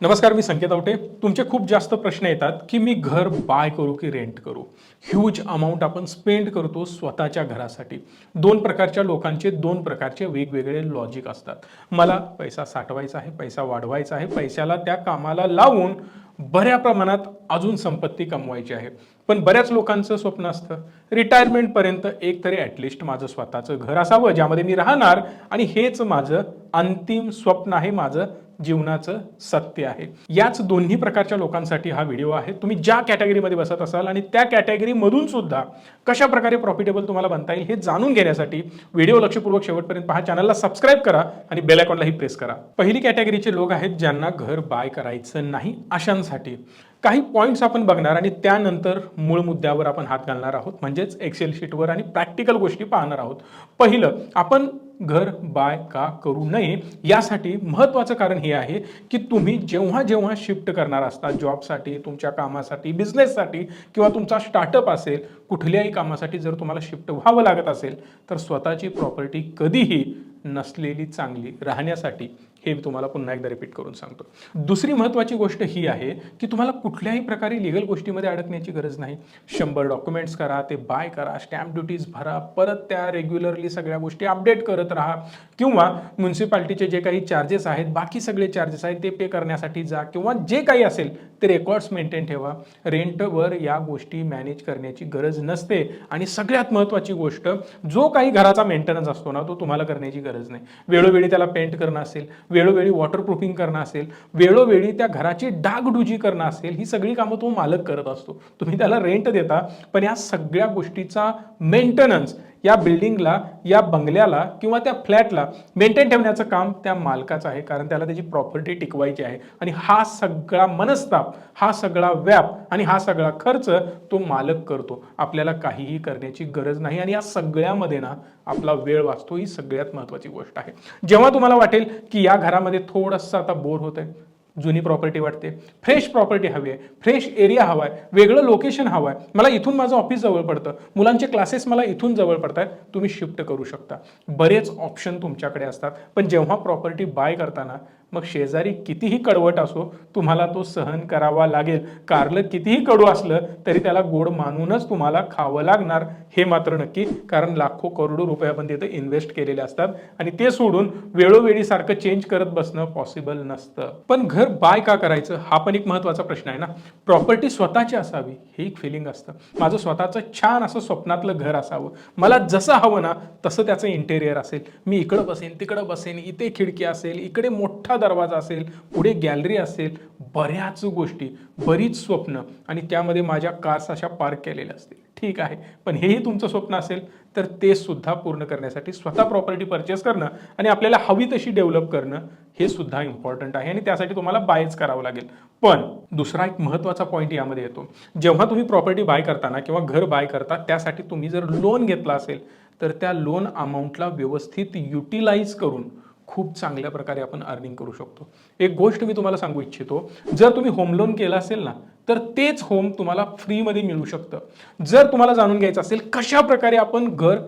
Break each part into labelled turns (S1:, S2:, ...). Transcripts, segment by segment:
S1: नमस्कार, मी संकेत आवटे. तुमचे खूप जास्त प्रश्न येतात की मी घर बाय करू की रेंट करू. ह्यूज अमाऊंट आपण स्पेंड करतो स्वतःच्या घरासाठी. दोन प्रकारच्या लोकांचे दोन प्रकारचे वेगवेगळे लॉजिक असतात. मला पैसा साठवायचा आहे, पैसा वाढवायचा आहे, पैशाला त्या कामाला लावून बऱ्या प्रमाणात अजून संपत्ती कमवायची आहे. पण बऱ्याच लोकांचं स्वप्न असतं रिटायरमेंटपर्यंत एक तरी ॲटलिस्ट माझं स्वतःचं घर असावं ज्यामध्ये मी राहणार, आणि हेच माझं अंतिम स्वप्न आहे, माझं जीवनाचं सत्य आहे. याच दोन्ही प्रकारच्या लोकांसाठी हा व्हिडिओ आहे. तुम्ही ज्या कॅटेगरीमध्ये बसत असाल आणि त्या कॅटेगरीमधून सुद्धा कशा प्रकारे प्रॉफिटेबल तुम्हाला बनता येईल हे जाणून घेण्यासाठी व्हिडिओ लक्षपूर्वक शेवटपर्यंत पहा, चॅनलला सबस्क्राईब करा आणि बेल आयकॉनलाही प्रेस करा. पहिली कॅटेगरीचे लोक आहेत ज्यांना घर बाय करायचं नाही. अशांसाठी काही पॉईंट्स आपण बघणार आणि त्यानंतर मूळ मुद्द्यावर आपण हात घालणार आहोत, म्हणजेच एक्सेल शीटवर आणि प्रॅक्टिकल गोष्टी पाहणार आहोत. पहिलं, आपण घर बाय का करू नये यासाठी महत्त्वाचं कारण हे आहे की तुम्ही जेव्हा जेव्हा शिफ्ट करणार असता जॉबसाठी, तुमच्या कामासाठी, बिझनेससाठी किंवा तुमचा स्टार्टअप असेल, कुठल्याही कामासाठी जर तुम्हाला शिफ्ट व्हावं लागत असेल तर स्वतःची प्रॉपर्टी कधीही नसलेली चांगली राहण्यासाठी. हे मी तुम्हाला पुन्हा एकदा रिपीट करून सांगतो. दुसरी महत्त्वाची गोष्ट ही आहे की तुम्हाला कुठल्याही प्रकारे लिगल गोष्टीमध्ये अडकण्याची गरज नाही. 100 डॉक्युमेंट्स करा, ते बाय करा, स्टॅम्प ड्युटीज भरा, परत त्या रेग्युलरली सगळ्या गोष्टी अपडेट करत राहा, किंवा म्युन्सिपाल्टीचे जे काही चार्जेस आहेत, बाकी सगळे चार्जेस आहेत ते पे करण्यासाठी जा, किंवा जे काही असेल ते रेकॉर्ड्स मेंटेन ठेवा. रेंटवर या गोष्टी मॅनेज करण्याची गरज नसते. आणि सगळ्यात महत्त्वाची गोष्ट, जो काही घराचा मेंटेनन्स असतो ना, तो तुम्हाला करण्याची गरज नाही. वेळोवेळी त्याला पेंट करणं असेल, वेळोवेळी वॉटरप्रूफिंग करणं असेल, वेळोवेळी त्या घराची डागडुजी करणं असेल, ही सगळी कामं तो मालक करत असतो. तुम्ही त्याला रेंट देता, पण या सगळ्या गोष्टीचा मेंटेनन्स या बिल्डिंगला, या बंगल्याला किंवा त्या फ्लॅटला मेंटेन ठेवण्याचं काम त्या मालकाचं आहे, कारण त्याला त्याची प्रॉपर्टी टिकवायची आहे. आणि हा सगळा मनस्ताप, हा सगळा व्याप आणि हा सगळा खर्च तो मालक करतो. आपल्याला काहीही करण्याची गरज नाही. आणि या सगळ्यामध्ये ना आपला वेळ वाचतो, ही सगळ्यात महत्त्वाची गोष्ट आहे. जेव्हा तुम्हाला वाटेल की या घरामध्ये थोडंसं आता बोर होत आहे, जुनी प्रॉपर्टी वाटते, फ्रेश प्रॉपर्टी हवी आहे, फ्रेश एरिया हवा आहे, वेगळं लोकेशन हवं आहे, मला इथून माझं ऑफिस जवळ पडतं, मुलांचे क्लासेस मला इथून जवळ पडतात, तुम्ही शिफ्ट करू शकता. बरेच ऑप्शन तुमच्याकडे असतात. पण जेव्हा प्रॉपर्टी बाय करताना मग शेजारी कितीही कडवट असो, तुम्हाला तो सहन करावा लागेल. कारलं कितीही कडू असलं तरी त्याला गोड मानूनच तुम्हाला खावं लागणार, हे मात्र नक्की. कारण लाखो करोडो रुपये आपण तिथे इन्व्हेस्ट केलेले असतात आणि ते सोडून वेळोवेळी सारखं चेंज करत बसणं पॉसिबल नसतं. पण घर बाय का करायचं हा पण एक महत्त्वाचा प्रश्न आहे ना. प्रॉपर्टी स्वतःची असावी हे एक फिलिंग असतं. माझं स्वतःचं छान असं स्वप्नातलं घर असावं, मला जसं हवं ना तसं त्याचं इंटेरियर असेल, मी इकडं बसेन, तिकडं बसेन, इथे खिडकी असेल, इकडे मोठा दरवाजा असेल, पुढे गॅलरी असेल, बऱ्याच गोष्टी, बरीच स्वप्न, आणि त्यामध्ये माझ्या कार्स अशा पार्क केलेल्या असतील. ठीक आहे, पण हेही तुमचं स्वप्न असेल तर ते सुद्धा पूर्ण करण्यासाठी स्वतः प्रॉपर्टी परचेस करणं आणि आपल्याला हवी तशी डेव्हलप करणं हे सुद्धा इम्पॉर्टंट आहे. आणि त्यासाठी तुम्हाला बायच करावं लागेल. पण दुसरा एक महत्त्वाचा पॉईंट यामध्ये येतो. जेव्हा तुम्ही प्रॉपर्टी बाय करताना किंवा घर बाय करता, त्यासाठी तुम्ही जर लोन घेतला असेल तर त्या लोन अमाऊंटला व्यवस्थित युटिलाइज करून खूप चांगल्या प्रकारे आपण अर्निंग करू शकतो. एक गोष्ट मी तुम्हाला सांगू इच्छितो, जर तुम्ही होम लोन केलं असेल ना तर तेच होम तुम्हाला फ्रीमध्ये मिळू शकतं. जर तुम्हाला जाणून घ्यायचं असेल कशा प्रकारे आपण घर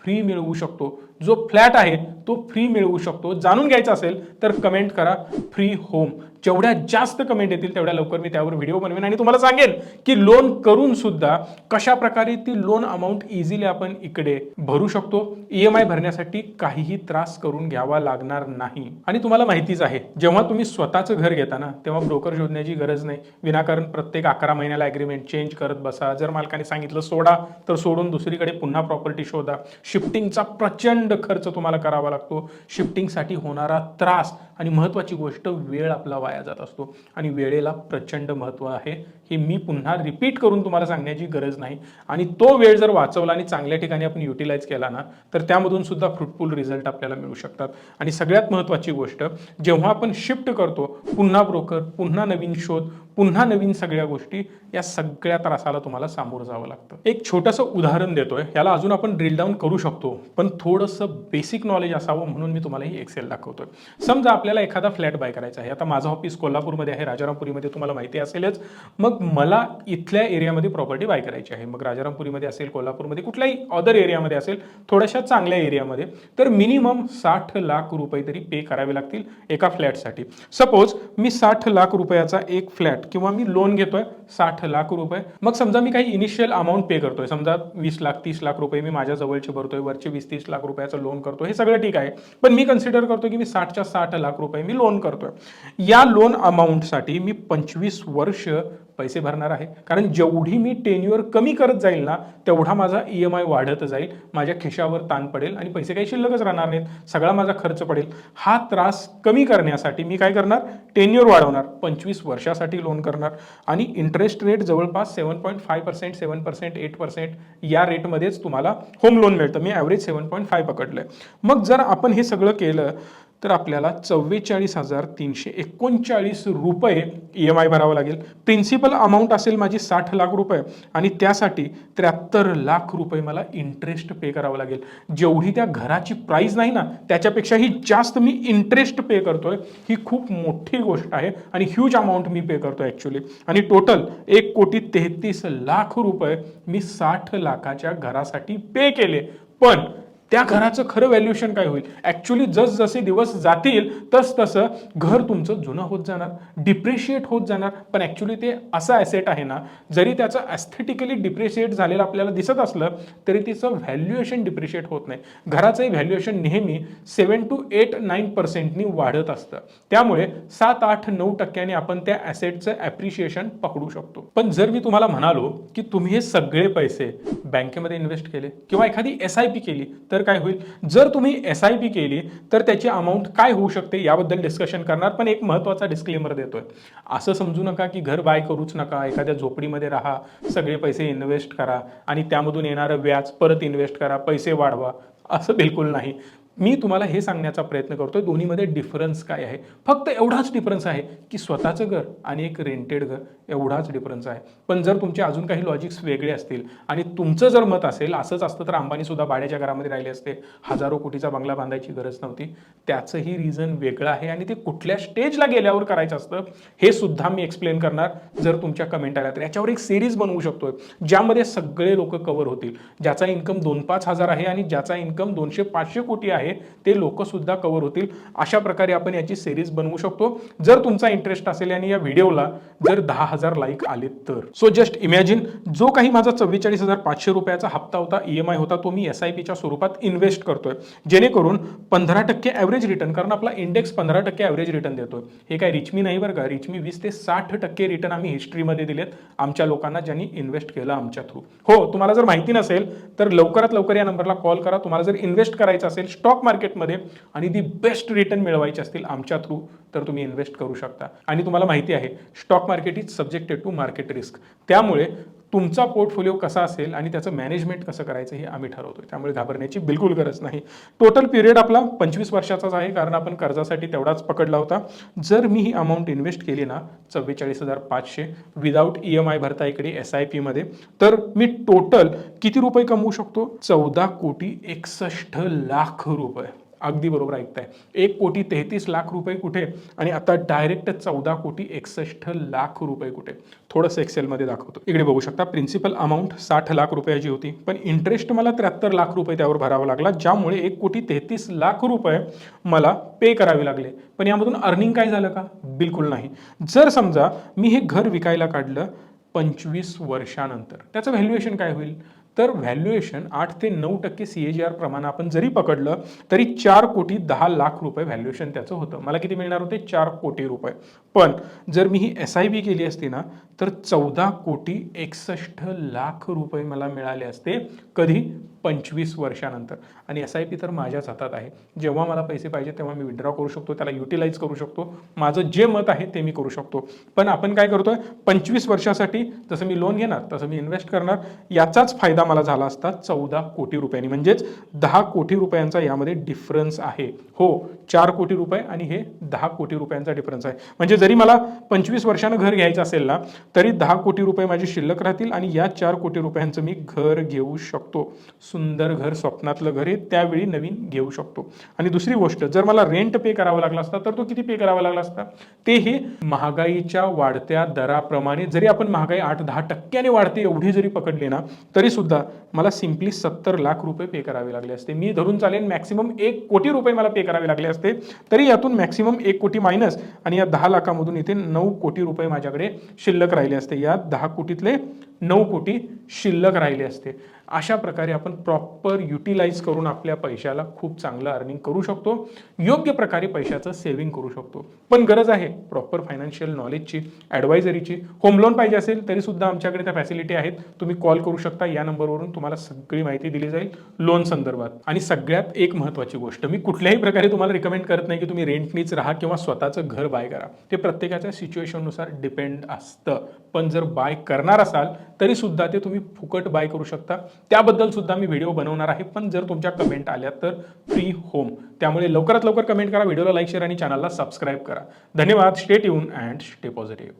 S1: फ्री मिळवू शकतो, जो फ्लॅट आहे तो फ्री मिळवू शकतो, जाणून घ्यायचं असेल तर कमेंट करा फ्री होम. जेवढ्या जास्त कमेंट येतील तेवढ्या लवकर मी त्यावर व्हिडिओ बनवेन आणि तुम्हाला सांगेन की लोन करून सुद्धा कशा प्रकारे ती लोन अमाऊंट इझिली आपण इकडे भरू शकतो. EMI भरण्यासाठी काहीही त्रास करून घ्यावा लागणार नाही. आणि तुम्हाला माहितीच आहे, जेव्हा तुम्ही स्वतःचं घर घेता ना तेव्हा ब्रोकर शोधण्याची गरज नाही. विनाकारण प्रत्येक 11 महिन्याला ॲग्रीमेंट चेंज करत बसा. जर मालकाने सांगितलं सोडा तर सोडून दुसरीकडे पुन्हा प्रॉपर्टी शोधा. शिफ्टिंगचा प्रचंड खर्च तुम्हाला करावा लागतो. शिफ्टिंगसाठी होणारा त्रास आणि महत्त्वाची गोष्ट वेळ आपला वाया जात असतो. आणि वेळेला प्रचंड महत्त्व आहे, हे मी पुन्हा रिपीट करून तुम्हाला सांगण्याची गरज नाही. आणि तो वेळ जर वाचवला आणि चांगल्या ठिकाणी आपण युटिलाइज केला ना तर त्यामधून सुद्धा फ्रुटफुल रिझल्ट आपल्याला मिळू शकतात. आणि सगळ्यात महत्त्वाची गोष्ट, जेव्हा आपण शिफ्ट करतो, पुन्हा ब्रोकर, पुन्हा नवीन शोध, पुन्हा नवीन सगळ्या गोष्टी, या सगळ्या त्रासाला तुम्हाला सामोरं जावं लागतं. एक छोटंसं उदाहरण देतोय, याला अजून आपण ड्रिल डाऊन करू शकतो, पण थोडंसं बेसिक नॉलेज असावं म्हणून मी तुम्हाला ही एक्सेल दाखवतोय. समजा आपल्याला एखादा फ्लॅट बाय करायचा आहे. आता माझं ऑफिस कोल्हापूरमध्ये आहे, राजारामपुरीमध्ये तुम्हाला माहिती असेलच. मग मला इथल्या एरियामध्ये प्रॉपर्टी बाय करायची आहे. मग राजारामपुरीमध्ये असेल, कोल्हापूरमध्ये, कुठल्याही अदर एरियामध्ये असेल, थोड्याशा चांगल्या एरियामध्ये, तर मिनिमम 60 लाख रुपये तरी पे करावे लागतील एका फ्लॅटसाठी. सपोज मी 60 लाख रुपयाचा एक फ्लॅट किंवा मी लोन घेतोय 60 लाख रुपये. मग समजा मी काही इनिशियल अमाऊंट पे करतोय, समजा 20 लाख 30 लाख रुपये मी माझ्या जवळचे भरतोय, वरचे 20-30 लाख रुपयाचं लोन करतोय, हे सगळं ठीक आहे. पण मी कन्सिडर करतोय की मी 60च्या 60 लाख रुपये मी लोन करतोय. या लोन अमाऊंटसाठी मी 25 वर्ष पैसे भरणार आहे, कारण जेवढी मी टेन्युअर कमी करत जाईल ना, तेवढा माझा EMI वाढत जाईल, माझ्या खिशावर ताण पडेल आणि पैसे काही शिल्लकच राहणार नाहीत, सगळा माझा खर्च पडेल. हा त्रास कमी करण्यासाठी मी काय करणार, टेन्युअर वाढवणार, 25 वर्षासाठी लोन करणार आणि इंटरेस्ट रेट जवळपास 7.5%, 7%, 8% या रेटमध्येच तुम्हाला होम लोन मिळतं. मी ॲव्हरेज 7.5 पकडलंय. मग जर आपण हे सगळं केलं तर आपल्याला 44,339 रुपये EMI भरावं लागेल. प्रिन्सिपल अमाऊंट असेल माझी 60 लाख रुपये आणि त्यासाठी 73 लाख रुपये मला इंटरेस्ट पे करावं लागेल. जेवढी त्या घराची प्राइस नाही ना, त्याच्यापेक्षाही जास्त मी इंटरेस्ट पे करतोय. ही खूप मोठी गोष्ट आहे आणि ह्यूज अमाऊंट मी पे करतोय ॲक्च्युली. आणि टोटल 1,33,00,000 रुपये मी 60 लाखाच्या घरासाठी पे केले. पण त्या घराचं खरं व्हॅल्युएशन काय होईल, ॲक्च्युली जसजसे दिवस जातील तसं घर तुमचं जुनं होत जाणार, डिप्रिशिएट होत जाणार. पण ॲक्च्युली ते असं ॲसेट आहे ना, जरी त्याचं ॲस्थेटिकली डिप्रिशिएट झालेलं आपल्याला दिसत असलं तरी तिचं व्हॅल्युएशन डिप्रिशिएट होत नाही. घराचंही व्हॅल्युएशन नेहमी 7 to 8-9% वाढत असतं. त्यामुळे 7-8-9% आपण त्या ॲसेटचं ॲप्रिशिएशन पकडू शकतो. पण जर मी तुम्हाला म्हणालो की तुम्ही हे सगळे पैसे बँकेमध्ये इन्व्हेस्ट केले किंवा एखादी SIP केली तर काय होईल, जर तुम्ही SIP केली तर त्याची अमाऊंट काय होऊ शकते याबद्दल डिस्कशन करणार. पण एक महत्त्वाचा डिस्क्लेमर देतोय, असं समजू नका की घर बाय करूच नका, एखाद्या झोपडीमध्ये राहा, सगळे पैसे इन्व्हेस्ट करा आणि त्यामधून येणारं व्याज परत इन्व्हेस्ट करा, पैसे वाढवा, असं बिलकुल नाही. मी तुम्हाला हे सांगण्याचा प्रयत्न करतोय दोन्हीमध्ये डिफरन्स काय आहे. फक्त एवढाच डिफरन्स आहे की स्वतःचं घर आणि एक रेंटेड घर, एवढाच डिफरन्स आहे. पण जर तुमचे अजून काही लॉजिक्स वेगळे असतील आणि तुमचं जर मत असेल असंच असतं तर अंबानी सुद्धा भाड्याच्या घरामध्ये राहिले असते, हजारो कोटीचा बंगला बांधायची गरज नव्हती, त्याचंही रिझन वेगळं आहे आणि ते कुठल्या स्टेजला गेल्यावर करायचं असतं हे सुद्धा मी एक्सप्लेन करणार. जर तुमच्या कमेंट आल्या तर याच्यावर एक सिरीज बनवू शकतोय ज्यामध्ये सगळे लोक कव्हर होतील. ज्याचा इन्कम 2-5 हजार आहे आणि ज्याचा इन्कम 200-500 कोटी आहे ते लोक सुद्धा कव्हर होतील. अशा प्रकारे आपण याची सिरीज बनवू शकतो जर तुमचा इंटरेस्ट असेल आणि या व्हिडिओला जर 10,000 लाईक आले तर. सो जस्ट इमॅजिन, जो काही माझा 44,500 रुपयाचा हप्ता होता, EMI होता, तो मी SIPच्या स्वरूपात इन्व्हेस्ट करतोय, जेणेकरून 15% ॲव्हरेज रिटर्न, कारण आपला इंडेक्स 15% ॲव्हरेज रिटर्न देतोय. हे काय रिचमी नाही बरं का, रिचमी 20 ते 60% रिटर्न आम्ही हिस्ट्रीमध्ये दिलेत आमच्या लोकांना ज्यांनी इन्व्हेस्ट केलं आमच्या थ्रू. हो, तुम्हाला जर माहिती नसेल तर लवकरात लवकर या नंबरला कॉल करा. तुम्हाला जर इन्व्हेस्ट करायचं असेल स्टॉक मार्केटमध्ये आणि दी बेस्ट रिटर्न मिळवायचे असतील आमच्या थ्रू तर तुम्ही इन्व्हेस्ट करू शकता. आणि तुम्हाला माहिती आहे stock market is subjected to market risk, त्यामुळे तुमचा पोर्टफोलिओ कसा असेल आणि त्याचं मॅनेजमेंट कसं करायचं हे आम्ही ठरवतोय, त्यामुळे घाबरण्याची बिलकुल गरज नाही. टोटल पिरियड आपला 25 वर्षाचाच आहे, कारण आपण कर्जासाठी तेवढाच पकडला होता. जर मी ही अमाऊंट इन्व्हेस्ट केली ना 44,500 विदाऊट EMI भरता इकडे SIP मध्ये, तर मी टोटल किती रुपये कमवू शकतो, 14,61,00,000 रुपये. अगदी बरोबर ऐकताय, 1,33,00,000 रुपये कुठे आणि आता डायरेक्ट 14,61,00,000 रुपये कुठे. थोडंसं एक्सेलमध्ये दाखवतो. इकडे बघू शकता प्रिन्सिपल अमाऊंट 60 लाख रुपयाची होती, पण इंटरेस्ट मला 73 लाख रुपये त्यावर भरावा लागला, ज्यामुळे 1,33,00,000 रुपये मला पे करावे लागले. पण यामधून अर्निंग काय झालं का, बिलकुल नाही. जर समजा मी हे घर विकायला काढलं 25 वर्षानंतर, त्याचं व्हॅल्युएशन काय होईल, तर व्हॅल्युएशन 8 ते 9% CAGR प्रमाणे आपण जरी पकडलं तरी 4,10,00,000 रुपये व्हॅल्युएशन त्याचं होतं. मला किती मिळणार होते, 4 कोटी रुपये. पण जर मी ही SIP केली असती ना तर 14,61,00,000 रुपये मला मिळाले असते. कधी, 25 वर्षानंतर. आणि SIP तर माझ्याच हातात आहे. जेव्हा मला पैसे पाहिजे तेव्हा मी विड्रॉ करू शकतो, त्याला युटिलाइज करू शकतो. माझं जे मत आहे ते मी करू शकतो. पण आपण काय करतोय, 25 वर्षासाठी जसं मी लोन घेणार तसं मी इन्व्हेस्ट करणार. याचाच फायदा मला झाला असता 14 कोटी रुपयांनी, म्हणजेच 10 कोटी रुपयांचा यामध्ये डिफरन्स आहे. हो, 4 कोटी रुपये आणि हे 10 कोटी रुपयांचा डिफरन्स आहे. म्हणजे जरी मला 25 वर्षानं घर घ्यायचं असेल ना, तरी 10 कोटी रुपये माझे शिल्लक राहतील आणि या 4 कोटी रुपयांचं मी घर घेऊ शकतो. सुंदर घर, स्वप्नातलं घर हे त्यावेळी नवीन घेऊ शकतो. आणि दुसरी गोष्ट, जर मला रेंट पे करावा लागला असता तर तो किती पे करावा लागला असता, ते हे महागाईच्या वाढत्या दराप्रमाणे, जरी आपण महागाई 8-10% वाढते एवढी जरी पकडली ना, तरी सुद्धा मला सिम्पली 70 लाख रुपये पे करावे लागले असते. मी धरून चालेन मॅक्सिमम 1 कोटी रुपये मला पे करावे लागले असते. तरी यातून मॅक्सिमम 1 कोटी मायनस आणि या 10 लाखामधून इथे 9 कोटी रुपये माझ्याकडे शिल्लक राहिले असते. या 10 कोटीतले 9 कोटी शिल्लक राहिले असते. अशा प्रकारे आपण प्रॉपर युटिलाइज करून आपल्या पैशाला खूप चांगलं अर्निंग करू शकतो. योग्य प्रकारे पैशाचं सेव्हिंग करू शकतो. पण गरज आहे प्रॉपर फायनान्शियल नॉलेजची, ॲडवायझरीची. होम लोन पाहिजे असेल तरी सुद्धा आमच्याकडे त्या फॅसिलिटी आहेत. तुम्ही कॉल करू शकता, या नंबरवरून तुम्हाला सगळी माहिती दिली जाईल लोन संदर्भात. आणि सगळ्यात एक महत्त्वाची गोष्ट, मी कुठल्याही प्रकारे तुम्हाला रिकमेंड करत नाही की तुम्ही रेंटनीच राहा किंवा स्वतःचं घर बाय करा. ते प्रत्येकाच्या सिच्युएशननुसार डिपेंड असतं. पण जर बाय करणार असाल तरी सुद्धा ते तुम्ही फुकट बाय करू शकता. त्याबद्दल सुद्धा मी व्हिडिओ बनवणार आहे. पण जर तुमच्या कमेंट आल्या तर फ्री होम. त्यामुळे लवकरात लवकर कमेंट करा, व्हिडिओला लाईक, शेअर आणि चॅनलला सबस्क्राईब करा. धन्यवाद. Stay tune and stay positive.